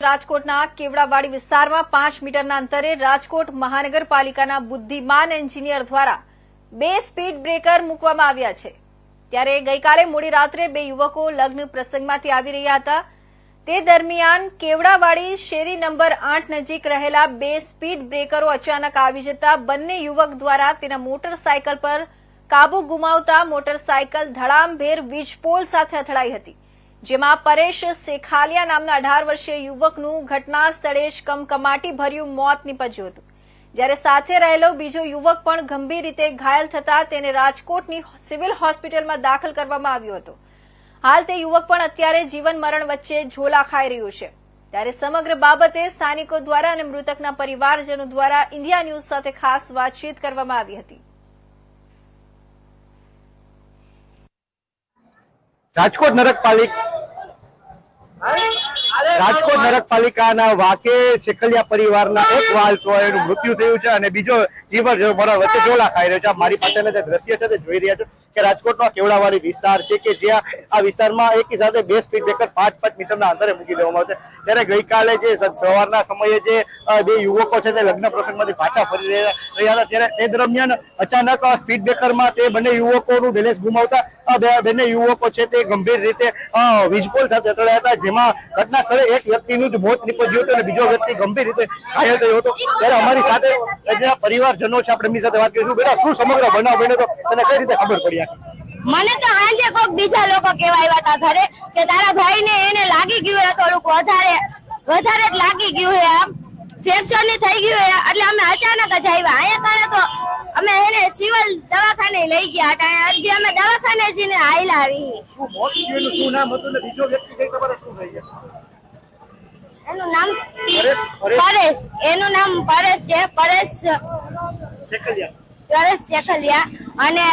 રાજકોટના કેવડાવાડી વિસ્તારમાં 5 મીટરના અંતરે રાજકોટ મહાનગરપાલિકાના બુદ્ધિમાન એન્જિનિયર દ્વારા 2 સ્પીડ બ્રેકર મૂકવામાં આવ્યા છે। ત્યારે ગઈકાલે મોડી રાત્રે 2 યુવકો લગ્ન પ્રસંગમાંથી આવી રહ્યા હતા। તે દરમિયાન કેવડાવાડી શેરી નંબર 8 નજીક રહેલા 2 સ્પીડ બ્રેકરો અચાનક આવી જતા બંને યુવક દ્વારા તેના મોટરસાયકલ પર કાબુ ગુમાવતા મોટરસાયકલ ધડામભેર વીજપોલ સાથે અથડાઈ હતી, જેમાં પરેશ શેખાલિયા નામના 18 વર્ષીય યુવકનું ઘટના સ્થળે જ કમકમાટીભર્યું મોત નીપજ્યું હતું। જ્યારે સાથે રહેલો બીજો યુવક પણ ગંભીર રીતે ઘાયલ થતા તેને રાજકોટની સિવિલ હોસ્પિટલમાં દાખલ કરવામાં આવ્યો હતો। હાલ તે યુવક પણ અત્યારે જીવન મરણ વચ્ચે ઝોલા ખાઈ રહ્યું છે। ત્યારે સમગ્ર બાબતે સ્થાનિકો દ્વારા અને મૃતકના પરિવારજનો દ્વારા ઇન્ડિયા ન્યૂઝ સાથે ખાસ વાતચીત કરવામાં આવી હતી। રાજકોટ નગરપાલિકાના વાકે શેખલિયા પરિવારના એક વાલ ચોયનું મૃત્યુ થયું છે અને બીજો જીવન વચ્ચે ઝોલા ખાઈ રહ્યો છે। મારી પાસેના જે દ્રશ્ય છે તે જોઈ રહ્યા છો કે રાજકોટનો કેવડાવાડી વિસ્તાર છે કે જ્યાં આ વિસ્તારમાં એકી સાથે 2 સ્પીડ બ્રેકર 5-5 મીટરના અંતરે મૂકી દેવામાં આવે છે। ત્યારે ગઈકાલે જે સવારના સમયે જે 2 યુવકો છે તે લગ્ન પ્રસંગમાંથી પાછા ફરી રહ્યા હતા, ત્યારે તે દરમિયાન અચાનક સ્પીડ બ્રેકરમાં તે બંને યુવકોનું બેલેન્સ ગુમાવતા બંને યુવકો છે તે ગંભીર રીતે વીજપોલ સાથે અથડાયા હતા, જેમાં ઘટના સ્થળે એક વ્યક્તિનું જ મોત નીપજ્યું હતું અને બીજો વ્યક્તિ ગંભીર રીતે ઘાયલ થયો હતો। ત્યારે અમારી સાથે પરિવારજનો છે, આપણે એમની સાથે વાત કરીશું। બેટા, શું સમગ્ર બનાવ બન્યો હતો અને કઈ રીતે ખબર પડી? મને તો આજે કોક બીજા લોકો કહેવા આવ્યા હતા ઘરે કે તારા ભાઈને એને લાગી ગયું હે, થોડુંક વધારે જ લાગી ગયું હે, આમ ફ્રેક્ચર ની થઈ ગયું હે, એટલે અમે અચાનક જ આવ્યા। અહીંયા કારણે તો અમે એને સિવિલ દવાખાને લઈ ગયા હતા, હજી અમે દવાખાને જઈને આયલા આવી। શું મોત થયું, શું નામ હતું ને બીજો વ્યક્તિ કઈ તમારે શું થઈ ગયા? એનું નામ પરેશ, એનું નામ પરેશ છે, પરેશ શેખલિયા, અને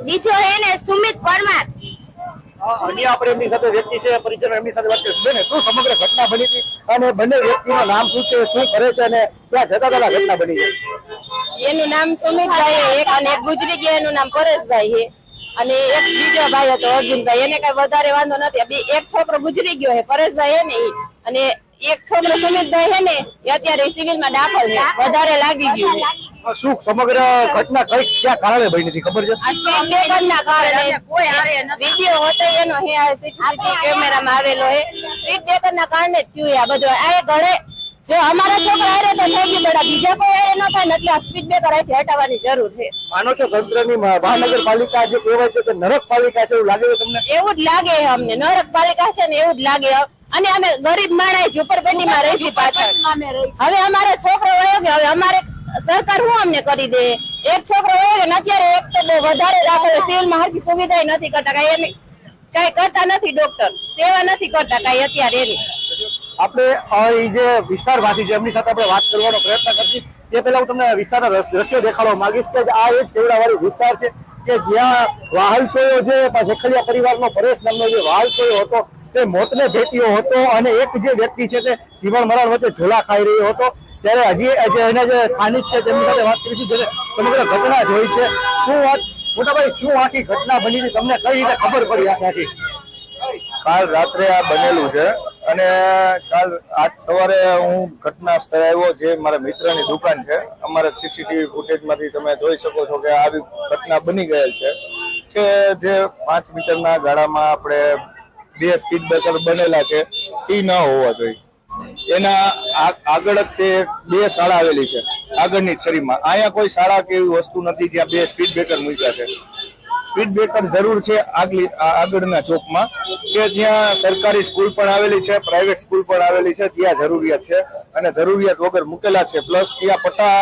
બીજો એને સુમિત પરમાર। અન્ય આપણે એમની સાથે વ્યક્તિ છે પરિચય, એમની સાથે વાત કરીશું। બેન, શું સમગ્ર ઘટના બની હતી અને બંને વ્યક્તિનું નામ શું છે, શું કરે છે અને ક્યાં જતા હતા ઘટના બની છે? એનું નામ સુમિતભાઈ એક અને એક ગુજરી ગયા, એનું નામ પરેશભાઈ છે અને એક બીજો ભાઈ હતો અર્જુનભાઈ, એને કઈ વધારે વાંધો નથી। એક છોકરો ગુજરી ગયો છે પરેશભાઈ હે ને, અને એક છોકરો સુમિતભાઈ હે ને એ અત્યારે સિવિલમાં દાખલ છે, વધારે લાગી ગયું। શું સમગ્ર ઘટના કઈ ક્યાં કારણે બની હતી ખબર છે? ના કારણે વિડીયો હતો એનો સીસીટીવી કેમેરામાં આવેલો છે, સ્પીડ બ્રેકર ના કારણે જ થયું આ બધું। આ ઘરે જો અમારા છોકરા હારે તો થઈ ગયું, બેટા બીજા કોઈ હારે ન થાય ને, એટલે આ સ્પીડ બ્રેકર અહીંથી હટાવવાની જરૂર છે। માનો છો તંત્રની મહાનગરપાલિકા જે કહેવાય છે કે નરક પાલિકા છે, એવું લાગે છે તમને? એવું જ લાગે અમને, નરક પાલિકા છે ને એવું જ લાગે। અને અમે ગરીબ માણસ ઝુંપડપટ્ટીમાં રહીશું પાછળ। હવે અમારો છોકરો વયો ગયો, હવે અમારે સરકાર શું અમને કરી દે? એક છોકરો વયો ગયો, અત્યારે એક તો બહુ વધારે દાખલ સિવિલમાં હરખી સુવિધા નથી કરતા, કઈ એની કઈ કરતા નથી, ડોક્ટર સેવા નથી કરતા કઈ અત્યારે એની। આપણે જે વિસ્તારવાસી છે એમની સાથે આપણે વાત કરવાનો પ્રયત્ન કરશું। તે પહેલા હું તમને વિસ્તારના દ્રશ્યો દેખાડવા માંગીશ કે આ એક કેવડાવાડી વિસ્તાર છે કે જ્યાં વાહલ છોયો જે શેખલિયા પરિવારનો પરેશ નામનો જે વાહલ છોયો હતો તે મોતને ભેટ્યો હતો અને એક જે વ્યક્તિ છે તે જીવન મરણ વચ્ચે ઝોલા ખાઈ રહ્યો હતો। ત્યારે હજી એના જે સ્થાનિક છે તેમની સાથે વાત કરીશું, જેને સમગ્ર ઘટના જોઈ છે। શું વાત મોટાભાઈ, શું આખી ઘટના બની હતી, તમને કઈ રીતે ખબર પડી આખી? કાલ રાત્રે આ બનેલું છે અને આજ સવારે હું ઘટના સ્થળે આવ્યો, જે મારા મિત્રની દુકાન છે। અમારા સીસીટીવી ફૂટેજમાંથી તમે જોઈ શકો છો કે આવી ઘટના બની ગયેલ છે કે જે 5 મીટરના ગાળામાં આપણે 2 સ્પીડ બ્રેકર બનેલા છે એ ન હોવા જોઈએ। એના આગળ જ તે 2 શાળા આવેલી છે આગળની છરીમાં। અહીંયા કોઈ શાળા કે એવી વસ્તુ નથી જ્યાં 2 સ્પીડ બ્રેકર મૂક્યા છે। સ્પીડ બ્રેકર જરૂર છે આગળના ચોકમાં, કે જ્યાં સરકારી સ્કૂલ પણ આવેલી છે, પ્રાઇવેટ સ્કૂલ પણ આવેલી છે, ત્યાં જરૂરિયાત છે અને જરૂરિયાત વગર મૂકેલા છે। પ્લસ ત્યાં પટ્ટા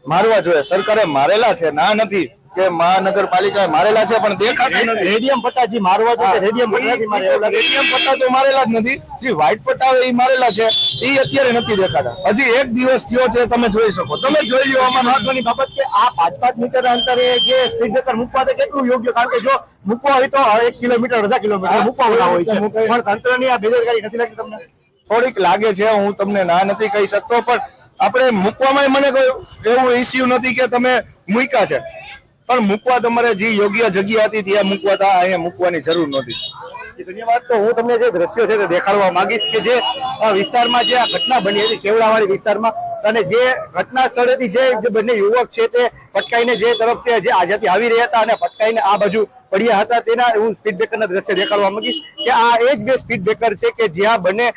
મારવા જોઈએ, સરકારે મારેલા છે, ના નથી કે મહાનગરપાલિકાએ મારેલા છે પણ દેખાતા નથી। રેડિયમ પટ્ટા જે મારવા જોઈએ, રેડિયમ પટ્ટા તો મારેલા જ નથી, જે વ્હાઈટ પટ્ટા આવે એ મારેલા છે, એ અત્યારે નથી દેખાતા। હજી એક દિવસ થયો છે, તમે જોઈ શકો, તમે જોઈ લો। આમાં મહત્વની બાબત કે આ 5-5 મીટર અંતરે જે સ્પીડ બ્રેકર મૂકવા તે કેટલું યોગ્ય? કારણ કે જો મૂકવા હોય તો 1 કિલોમીટર 1.5 કિલોમીટર મૂકવા હોય છે, પણ તંત્રની આ બેદરકારી નથી લાગતી તમને? થોડીક લાગે છે, હું તમને ના નથી કહી શકતો, પણ આપણે મૂકવામાં મને કોઈ એવું ઇસ્યુ નથી કે તમે મૂક્યા છે, પણ મૂકવા તમારે જે યોગ્ય જગ્યા હતી ત્યાં મૂકવા હતા, અહીંયા મૂકવાની જરૂર નહોતી। ધન્યવાદ. તો હું તમને જે દ્રશ્યો છે તે દેખાડવા માંગીશ કે જે વિસ્તારમાં જે આ ઘટના બની હતી કેવડાવાડી વિસ્તારમાં, અને જે ઘટના સ્થળેથી જે બંને યુવક છે તે પટકાઈને જે તરફ જે આજાથી આવી રહ્યા હતા અને પટકાઈને આ બાજુ પડ્યા હતા, તેના હું સ્પીડ બ્રેકરના દ્રશ્ય દેખાડવા માંગીશ કે આ એ જ બે સ્પીડ બ્રેકર છે કે જ્યાં બંને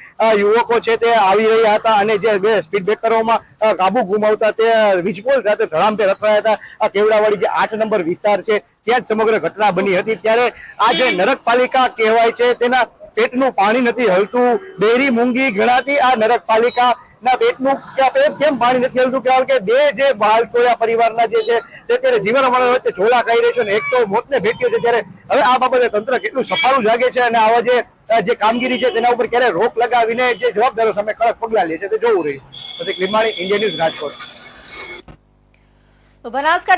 યુવકો છે તે આવી રહ્યા હતા અને જે બે સ્પીડ બ્રેકરોમાં કાબુ ગુમાવતા તે વીજપોલ સાથે ધડામતે અથડાયા હતા. આ કેવડાવાડી જે 8 નંબર વિસ્તાર છે ત્યાં જ સમગ્ર ઘટના બની હતી. ત્યારે આ જે નરકપાલિકા કહેવાય છે તેના પેટનું પાણી નથી હલતું. બેરી મૂંગી ગણાતી આ નરકપાલિકા ના પેટનું કેમ પાણી નથી હલતું? કારણ કે બે જે બાલચોયા પરિવારના જે છે તે અત્યારે જીવન અમારા વચ્ચે ઝોલા ખાઈ રહ્યો છે અને એક તો મોતને ભેટ્યો છે. ત્યારે હવે આ બાબતે તંત્ર કેટલું સફાળું જાગે છે અને આવા જે કામગીરી છે તેના ઉપર ક્યારે રોક લગાવીને જે જવાબદારો સામે કડક પગલાં લે છે તે જોવું રહ્યું. પ્રતિક લીંબાણી, ઇન્ડિયા ન્યૂઝ, રાજકોટ. તો બનાસકાંઠા